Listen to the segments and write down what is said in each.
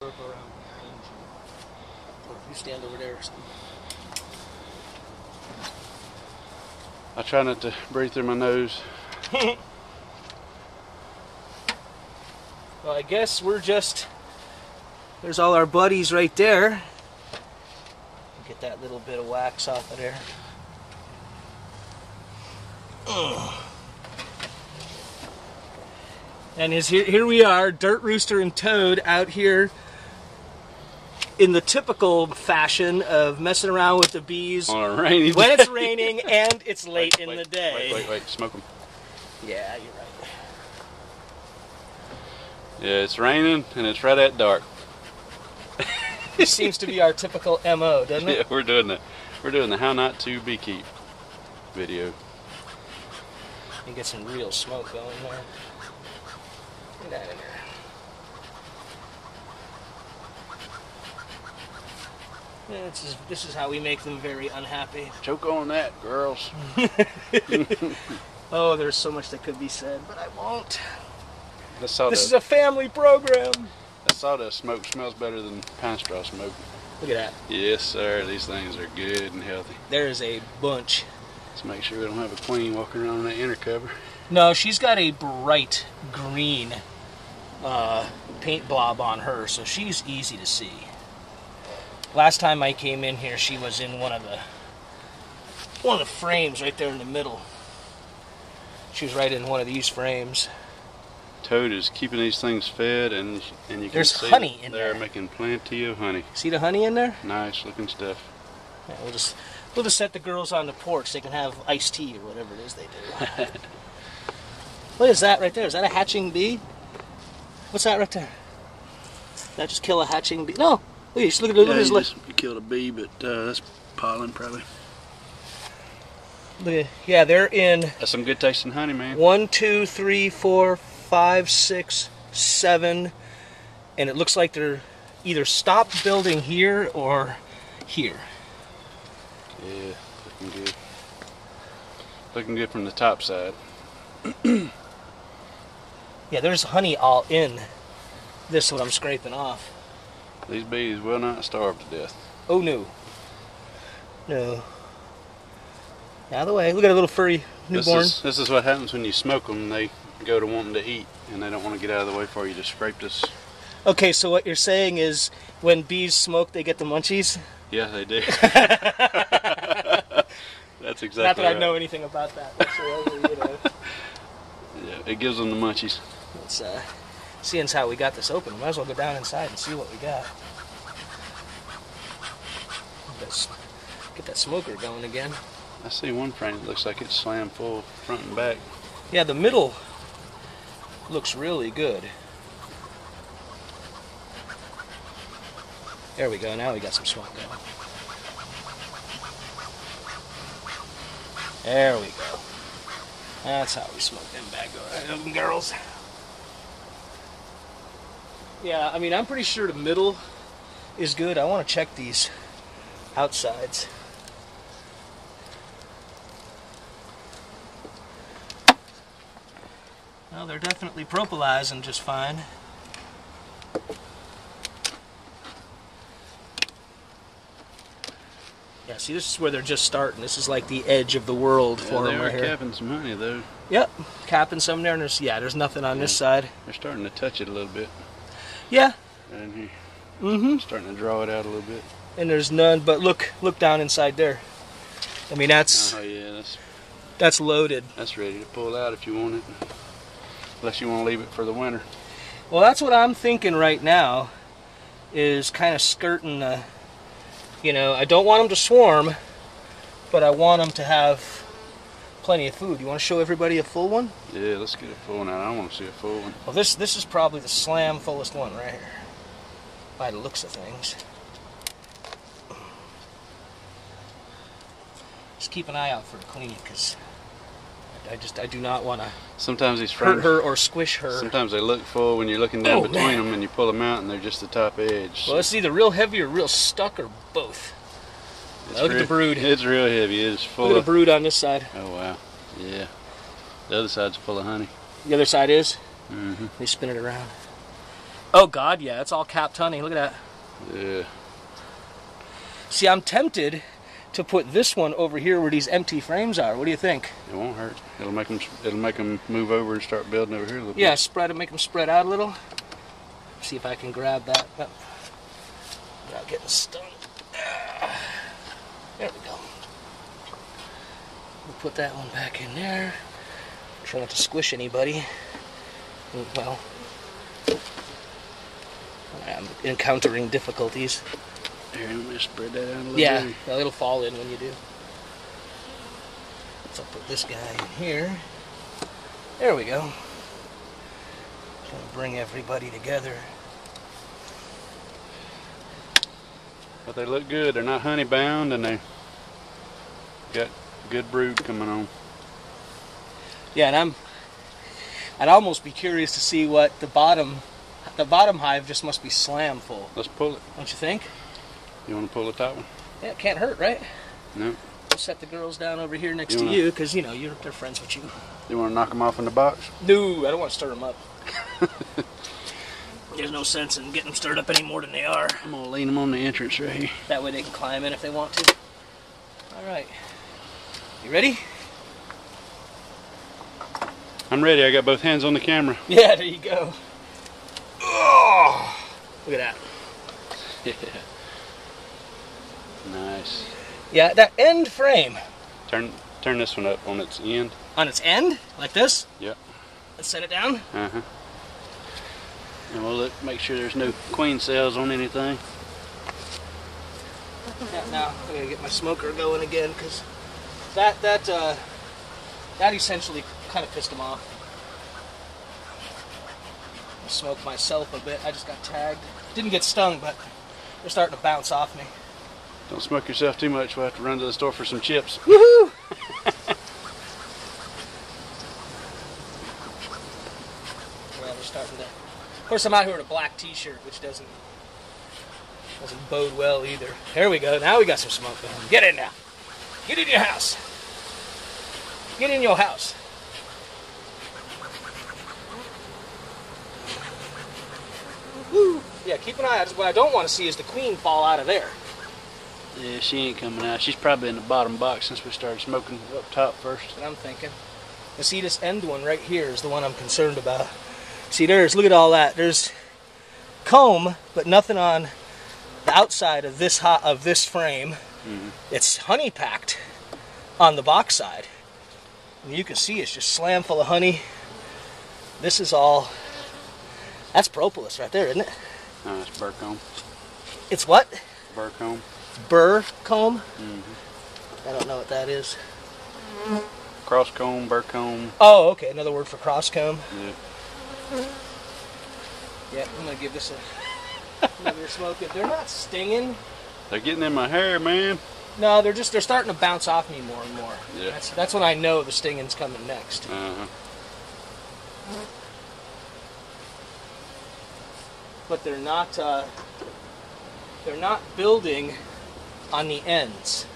Around behind you. Or if you stand over there or something. I try not to breathe through my nose. Well, I guess we're just... There's all our buddies right there. Get that little bit of wax off of there. And here we are, Dirt Rooster and Toad out here in the typical fashion of messing around with the bees On a rainy when day. it's raining and it's late in the day. Wait, smoke them. Yeah, you're right. Yeah, it's raining and it's right at dark. This seems to be our typical MO, doesn't it? Yeah, we're doing that. We're doing the how not to beekeep video. You get some real smoke going there. Get that in there. Yeah, this is how we make them very unhappy. Choke on that, girls. Oh, there's so much that could be said, but I won't. This This is a family program. sawdust smoke smells better than pine straw smoke. Look at that. Yes, sir. These things are good and healthy. There is a bunch. Let's make sure we don't have a queen walking around on that inner cover. No, she's got a bright green paint blob on her, so she's easy to see. Last time I came in here, she was in one of the frames right there in the middle. She was right in one of these frames. Toad is keeping these things fed, and you can There's see honey in they're there. making plenty of honey. See the honey in there? Nice looking stuff. Yeah, we'll just set the girls on the porch. They can have iced tea or whatever it is they do. What is that right there? Is that a hatching bee? What's that right there? Did that just kill a hatching bee? No. Look at his lip. You killed a bee, but that's pollen probably. Look at, yeah, they're in That's some good tasting honey, man. 1, 2, 3, 4, 5, 6, 7, and it looks like they're either stopped building here or here. Yeah, looking good. Looking good from the top side. Yeah, there's honey all in this what I'm scraping off. These bees will not starve to death. Oh no. No. Out of the way. Look at a little furry newborn. This is what happens when you smoke them. They go to wanting to eat, and they don't want to get out of the way for you to scrape this. Okay, so what you're saying is when bees smoke, they get the munchies? Yeah, they do. That's exactly Not that right. I know anything about that whatsoever, you know. Yeah, it gives them the munchies. Let's, seeing as how we got this open, we might as well go down inside and see what we got. Let's get that smoker going again. I see one frame that looks like it's slammed full front and back. Yeah, the middle looks really good. There we go, now we got some smoke going. There we go. That's how we smoke them bad girls. Yeah, I mean, I'm pretty sure the middle is good. I want to check these outsides. Well, they're definitely propolizing just fine. Yeah, see, this is where they're just starting. This is like the edge of the world for them right here. They're capping some honey, though. Yep, capping some there, and there's nothing on this side. They're starting to touch it a little bit. Yeah. Right in here. Mm-hmm. Starting to draw it out a little bit. And there's none, but look down inside there. I mean, that's Oh yeah, that's loaded. that's ready to pull out if you want it. Unless you want to leave it for the winter. Well, that's what I'm thinking right now, is kind of skirting the, you know, I don't want them to swarm, but I want them to have plenty of food. You want to show everybody a full one? Yeah, let's get a full one out. I want to see a full one. Well, this is probably the slam fullest one right here, by the looks of things. Just keep an eye out for the queen, because I do not want to Sometimes these hurt frames, her or squish her. sometimes they look full when you're looking down Oh, between man. them and you pull them out and they're just the top edge. Well, it's either real heavy or real stuck or both. It's Look at the brood. It's real heavy. It's full Look at of... the brood on this side. Oh, wow. Yeah. The other side's full of honey. The other side is. Mm-hmm. Let me spin it around. Oh God, yeah, it's all capped honey. Look at that. Yeah. See, I'm tempted to put this one over here where these empty frames are. What do you think? It won't hurt. It'll make them move over and start building over here a little bit. Yeah, spread them, make them spread out a little. See if I can grab that. Oh. Without getting stung. There we go. We'll put that one back in there. Try not to squish anybody. Well, I'm encountering difficulties. Here, let me spread that out a little bit. Yeah, well, it'll fall in when you do. So I'll put this guy in here. There we go. Trying to bring everybody together. But they look good. They're not honey bound, and they got good brood coming on. Yeah, and I'd almost be curious to see what the bottom hive just must be slam full. Let's pull it. Don't you think? You want to pull the top one? Yeah, it can't hurt, right? No. We'll set the girls down over here next to you, because, you know, they're friends with you. You want to knock them off in the box? No, I don't want to stir them up. There's no sense in getting them stirred up any more than they are. I'm going to lean them on the entrance right here. That way they can climb in if they want to. All right. You ready? I'm ready. I got both hands on the camera. Yeah, there you go. Oh, look at that. Yeah. Nice. Yeah, that end frame. Turn this one up on its end. On its end, like this? Yep. Let's set it down. Uh-huh. And we'll make sure there's no queen cells on anything. Yeah, now I'm gonna get my smoker going again, because that essentially kind of pissed him off. I smoked myself a bit. I just got tagged. Didn't get stung, but they're starting to bounce off me. Don't smoke yourself too much. We'll have to run to the store for some chips. Woohoo! Yeah, they're starting to. Of course, I'm out here with a black T-shirt, which doesn't bode well either. There we go. Now we got some smoke going. Get in now. Get in your house. Get in your house. Woo! Yeah, keep an eye out. What I don't want to see is the queen fall out of there. Yeah, she ain't coming out. She's probably in the bottom box since we started smoking up top first. That's what I'm thinking. Now see, this end one right here is the one I'm concerned about. See, look at all that. There's comb, but nothing on the outside of this frame. Mm-hmm. It's honey packed on the box side. And you can see it's just slam full of honey. This is all. That's propolis right there, isn't it? No, it's burr comb. It's what? Burr comb. Burr comb? Mm-hmm. I don't know what that is. Cross comb, burr comb. Oh, okay. Another word for cross comb. Yeah. Yeah, I'm gonna give this another smoke. They're not stinging. They're getting in my hair, man. No, they're starting to bounce off me more and more. Yeah. That's when I know the stinging's coming next. Uh-huh. But they're not building on the ends.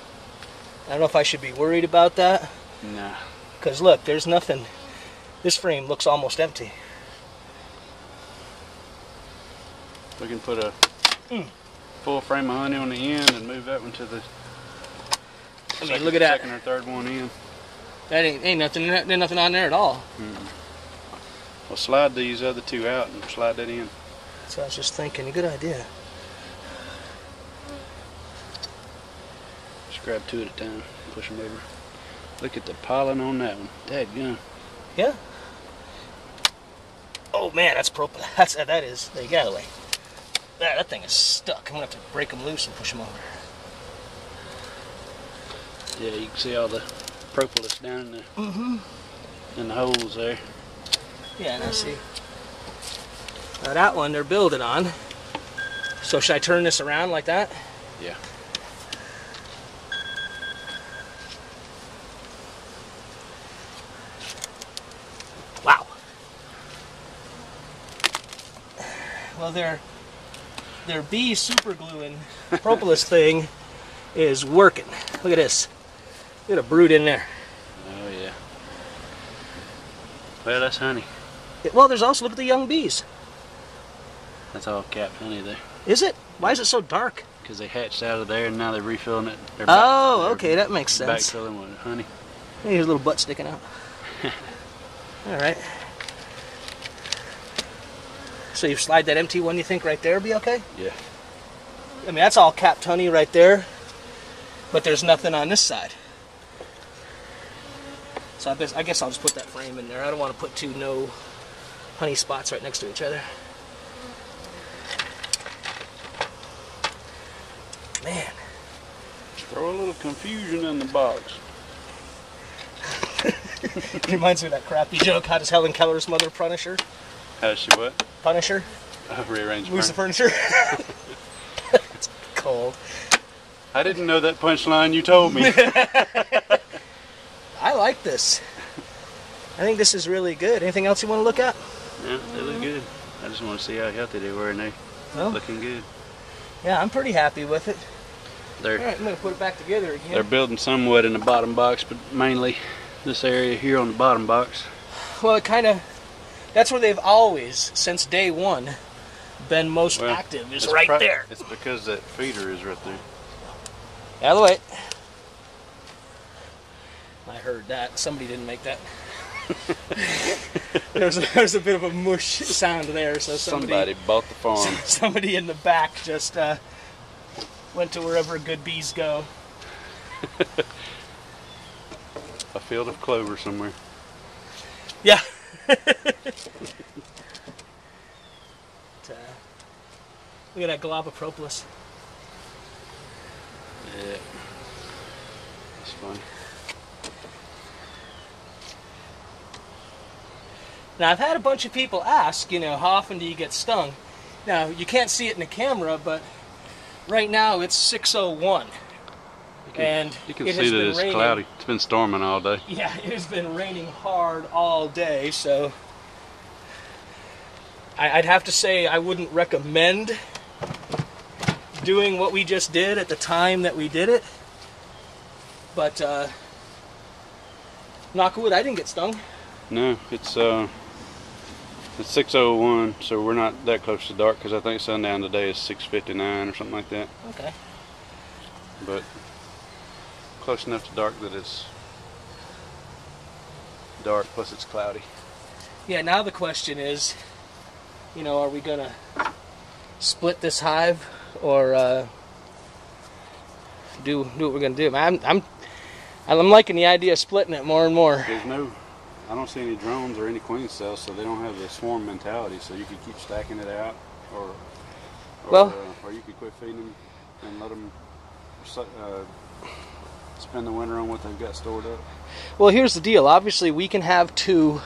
I don't know if I should be worried about that. Nah. Because look, there's nothing. This frame looks almost empty. We can put a full frame of honey on the end and move that one to the look at that. second or third one in. That ain't nothing. There's nothing on there at all. We'll slide these other two out and slide that in. So I was just thinking, a good idea. Just grab two at a time, push them over. Look at the pollen on that one. Dadgum. Yeah. Oh man, that's propolis. That is. There you go. Out of the way. That thing is stuck. I'm gonna have to break them loose and push them over. Yeah, you can see all the propolis down in the holes there. Yeah, and I see. Now that one they're building on. So should I turn this around like that? Yeah. Wow. Well, their bee super gluing propolis thing is working. Look at this. Look at a brood in there. Oh yeah. Well, that's honey. Well, there's also, look at the young bees. That's all capped honey there. Is it? Why is it so dark? Because they hatched out of there and now they're refilling it. Oh, okay, that makes sense. Backfilling with honey. Here's a little butt sticking out. All right. So you slide that empty one, you think, right there be okay? Yeah. I mean, that's all capped honey right there, but there's nothing on this side. So I guess I'll just put that frame in there. I don't want to put two no honey spots right next to each other. Man. Throw a little confusion in the box. Reminds me of that crappy joke. How does Helen Keller's mother punish her? How does she what? Punish her? Rearrange Moves the furniture. It's cold. I didn't know that punchline. You told me. I like this. I think this is really good. Anything else you want to look at? Yeah, they look good. I just want to see how healthy they were, and they're looking good. Yeah, I'm pretty happy with it. All They're right, I'm going to put it back together again. they're building somewhat in the bottom box, but mainly this area here on the bottom box. Well, it kind of, that's where they've always, since day one, been most active, is right there. It's because that feeder is right there. Out of the way. I heard that. Somebody didn't make that. There's a bit of a mush sound there, so Somebody bought the farm. Somebody in the back just went to wherever good bees go. A field of clover somewhere. Yeah. Look at that globopropolis. Yeah. It's fun. Now, I've had a bunch of people ask, how often do you get stung? Now, you can't see it in the camera, but right now it's 6:01. And you can see that it's cloudy. It's been storming all day. Yeah, it has been raining hard all day, so I'd have to say I wouldn't recommend doing what we just did at the time that we did it. But, knock wood, I didn't get stung. No, it's 6:01, so we're not that close to dark because I think sundown today is 6:59 or something like that. Okay. But close enough to dark that it's dark, plus it's cloudy. Yeah, now the question is, are we going to split this hive or do what we're going to do? I'm liking the idea of splitting it more and more. I don't see any drones or any queen cells, so they don't have the swarm mentality. So you could keep stacking it out, or you could quit feeding them and let them spend the winter on what they've got stored up. Well, here's the deal. Obviously, we can have two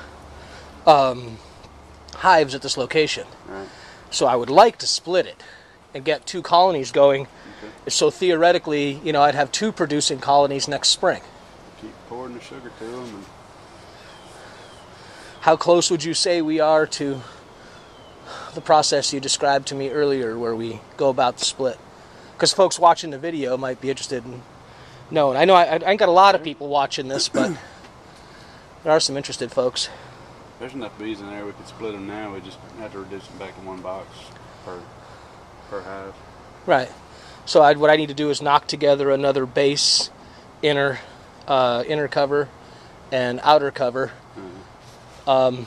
hives at this location. Right. So I would like to split it and get two colonies going. Okay. So theoretically, I'd have two producing colonies next spring. Keep pouring the sugar to them. And how close would you say we are to the process you described to me earlier where we go about the split? Because folks watching the video might be interested in knowing. I know I ain't got a lot of people watching this, but there are some interested folks. There's enough bees in there we could split them now. We just have to reduce them back in one box per hive. Right. So what I need to do is knock together another base, inner cover, and outer cover. Mm-hmm.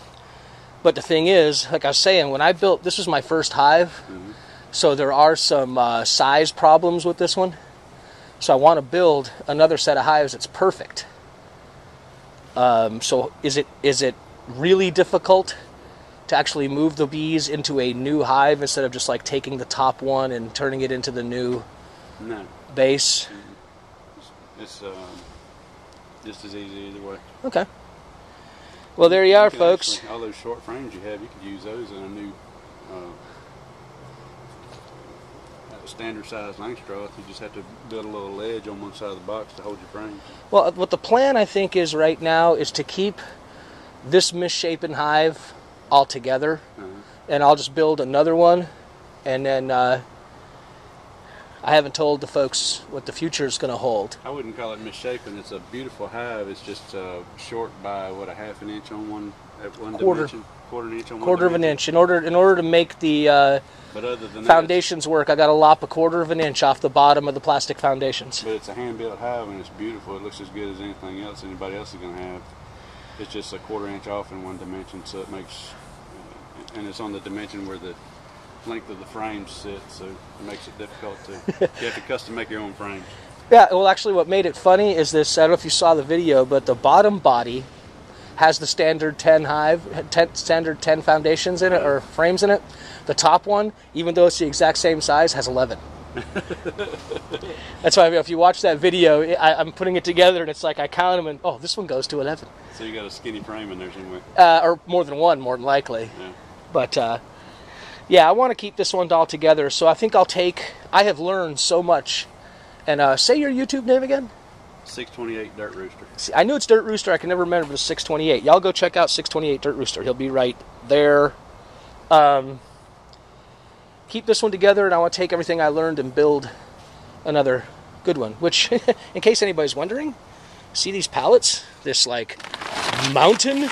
But the thing is, like I was saying, when I built, this was my first hive, so there are some size problems with this one. So I want to build another set of hives that's perfect. So is it really difficult to actually move the bees into a new hive instead of just like taking the top one and turning it into the new base? It's just as easy either way. Okay. Well, there you are, folks. Actually, all those short frames you have, you could use those in a new standard size Langstroth. You just have to build a little ledge on one side of the box to hold your frame. Well, what the plan I think is right now is to keep this misshapen hive all together, and I'll just build another one, and then I haven't told the folks what the future is going to hold. I wouldn't call it misshapen. It's a beautiful hive. It's just short by a half an inch on one dimension, quarter of an inch on one of an inch. In order to make the But other than foundations work. I got to lop 1/4 of an inch off the bottom of the plastic foundations. But it's a hand-built hive, and it's beautiful. It looks as good as anything else anybody else is going to have. It's just 1/4 inch off in one dimension, so it makes, and it's on the dimension where the length of the frames sit, so it makes it difficult to, you have to custom make your own frames. Yeah, well actually what made it funny is this, I don't know if you saw the video, but the bottom body has the standard 10 standard 10 foundations in it, or frames in it. The top one, even though it's the exact same size, has 11. That's why if you watch that video, I'm putting it together and it's like I count them and, oh, this one goes to 11. So you got a skinny frame in there somewhere. Or more than one, more than likely. Yeah. But, yeah, I want to keep this one all together, so I think I have learned so much. And say your YouTube name again? 628 Dirt Rooster. See, I knew it's Dirt Rooster, I can never remember the 628. Y'all go check out 628 Dirt Rooster. He'll be right there. Keep this one together, and I want to take everything I learned and build another good one. Which, in case anybody's wondering, see these pallets? This, like, mountain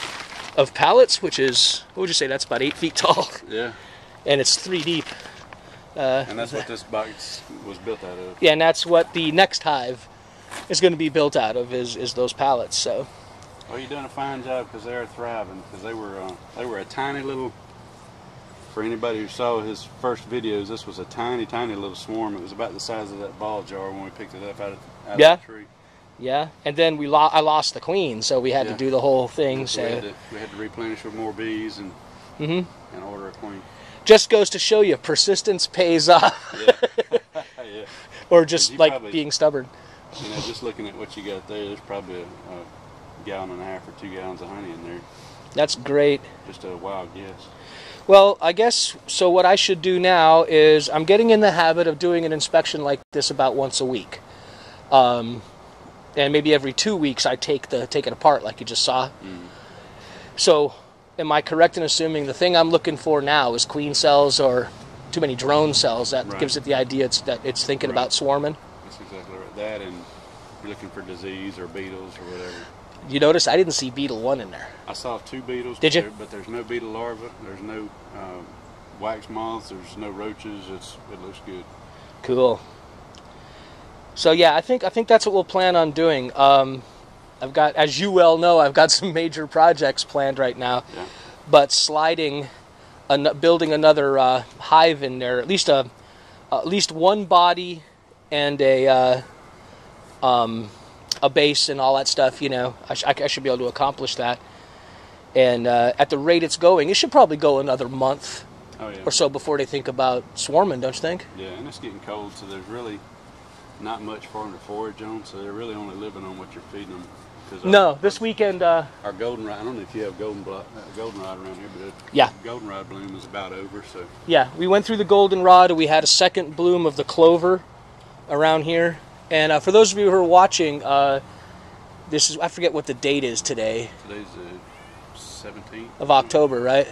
of pallets, which is, what would you say, that's about 8 feet tall. Yeah. And it's 3 deep. And that's what this box was built out of. Yeah, and that's what the next hive is going to be built out of, is those pallets. So. Well, you're doing a fine job, because they are thriving, because they were a tiny little. For anybody who saw his first videos, this was a tiny, tiny little swarm. It was about the size of that ball jar when we picked it up out of the tree. Yeah, and then I lost the queen, so we had to do the whole thing. So we had to replenish with more bees and order a queen. Just goes to show you, persistence pays off. Yeah. Yeah. Or just like being stubborn. You know, just looking at what you got there, there's probably a gallon and a half or 2 gallons of honey in there. That's great. Just a wild guess. Well, I guess, so what I should do now is, I'm getting in the habit of doing an inspection like this about once a week. And maybe every 2 weeks I take it apart like you just saw. So, am I correct in assuming the thing I'm looking for now is queen cells or too many drone cells? That gives it the idea that it's thinking about swarming? That's exactly right. That, and you're looking for disease or beetles or whatever. You notice I didn't see beetle 1 in there. I saw 2 beetles. Did you? But there's no beetle larvae. There's no wax moths. There's no roaches. It looks good. Cool. So yeah, I think that's what we'll plan on doing. I've got, as you well know, I've got some major projects planned right now. Yeah. But building another hive in there, at least one body and a base and all that stuff, you know, I should be able to accomplish that. And at the rate it's going, it should probably go another month or so before they think about swarming, don't you think? Yeah, and it's getting cold, so there's really not much for them to forage on, so they're really only living on what you're feeding them. No, this weekend... our goldenrod, I don't know if you have goldenrod around here, but goldenrod bloom is about over, so... Yeah, we went through the goldenrod, and we had a second bloom of the clover around here. And for those of you who are watching, this is, I forget what the date is today. Today's the 17th? Of October, right?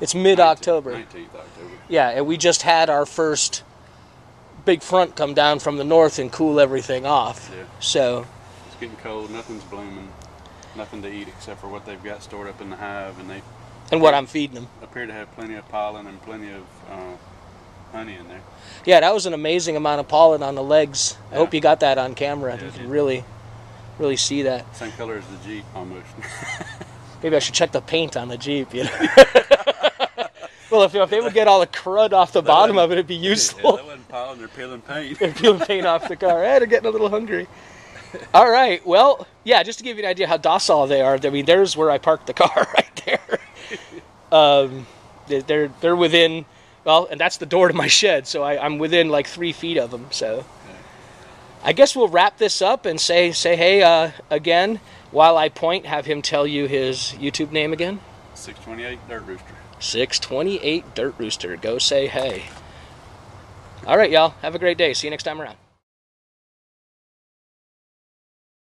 It's mid-October. 19th October. Yeah, and we just had our first big front come down from the north and cool everything off. Yeah. So... It's getting cold, nothing's blooming, nothing to eat except for what they've got stored up in the hive, and what I'm feeding them. Appear to have plenty of pollen and plenty of honey in there. Yeah, that was an amazing amount of pollen on the legs. I hope you got that on camera. You can really see that. Same color as the Jeep, almost. Maybe I should check the paint on the Jeep, you know? Well, if they would get all the crud off the bottom of it, it'd be useful. Yeah, that wasn't pollen, they're peeling paint. They're peeling paint off the car. They're getting a little hungry. All right, well, yeah, just to give you an idea how docile they are, I mean, there's where I parked the car right there. They're within, well, and that's the door to my shed, so I'm within like 3 feet of them, so. I guess we'll wrap this up and say hey, again, while I point, have him tell you his YouTube name again. 628 Dirt Rooster. 628 Dirt Rooster. Go say hey. All right, y'all, have a great day. See you next time around.